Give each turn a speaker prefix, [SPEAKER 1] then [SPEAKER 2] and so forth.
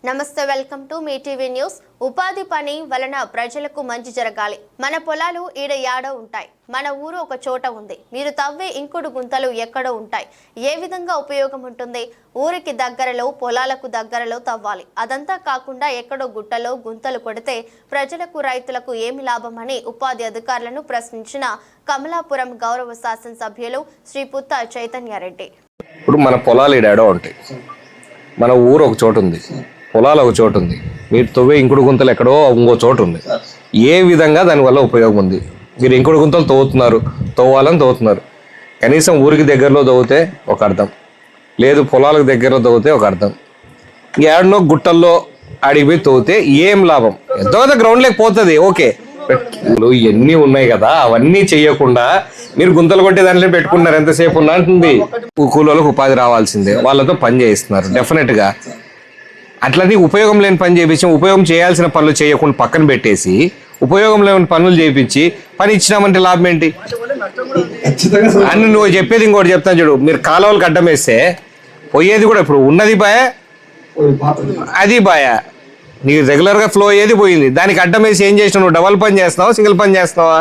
[SPEAKER 1] నమస్తే, welcome to me TV news. ఉపాధి పని వలన ప్రజలకు మంచి జరగాలి. మన పొలాలు ఈడ యాడో ఉంటాయి, మన ఊరు ఒక చోట ఉంది. మీరు తవ్వే ఇంకుడు గుంతలు ఎక్కడో ఉంటాయి. ఏ విధంగా ఉపయోగం ఉంటుంది? ఊరికి దగ్గరలో, పొలాలకు దగ్గరలో తవ్వాలి. అదంతా కాకుండా ఎక్కడో గుట్టలో గుంతలు కొడితే ప్రజలకు, రైతులకు ఏమి లాభం అని ఉపాధి అధికారులను ప్రశ్నించిన కమలాపురం గౌరవ శాసనసభ్యులు శ్రీ పుత్త చైతన్యారెడ్డి.
[SPEAKER 2] ఇప్పుడు మన పొలాలు ఈడాడో ఉంటాయి, మన ఊరు ఒక చోటు ఉంది, పొలాలు ఒక చోటు ఉంది, మీరు తవ్వే ఇంకుడు గుంతలు ఎక్కడో ఇంకో చోటు ఉంది. ఏ విధంగా దానివల్ల ఉపయోగం ఉంది? మీరు ఇంకుడు గుంతలు తవ్వాలని తవ్వుతున్నారు. కనీసం ఊరికి దగ్గరలో తవ్వితే ఒక అర్థం లేదు, పొలాలకు దగ్గరలో తవ్వితే ఒక అర్థం. ఏడనో గుట్టల్లో అడిగిపోయి తవ్వితే ఏం లాభం? ఎంతో గ్రౌండ్ లేకపోతుంది, ఓకే. ఇవన్నీ ఉన్నాయి కదా, అవన్నీ చెయ్యకుండా మీరు గుంతలు కొట్టే దాంట్లో పెట్టుకున్నారు. ఎంతసేపు ఉన్నా అంటుంది. కూలీలకు ఉపాధి రావాల్సిందే, వాళ్ళతో పని చేయిస్తున్నారు. డెఫినెట్గా అట్లని ఉపయోగం లేని పని చేయించి, ఉపయోగం చేయాల్సిన పనులు చేయకుండా పక్కన పెట్టేసి ఉపయోగం లేని పనులు చేయించి పని ఇచ్చినామంటే లాభం ఏంటి అని నువ్వు చెప్పేది. ఇంకోటి చెప్తాను చూడు, మీరు కాలువలకు అడ్డం వేస్తే పోయేది కూడా ఇప్పుడు ఉన్నది బాయ, అది బాయ. నీకు రెగ్యులర్గా ఫ్లో అయ్యేది పోయింది, దానికి అడ్డం వేసి ఏం చేసినావు? నువ్వు డబల్ పని చేస్తున్నావా, సింగిల్ పని చేస్తున్నావా?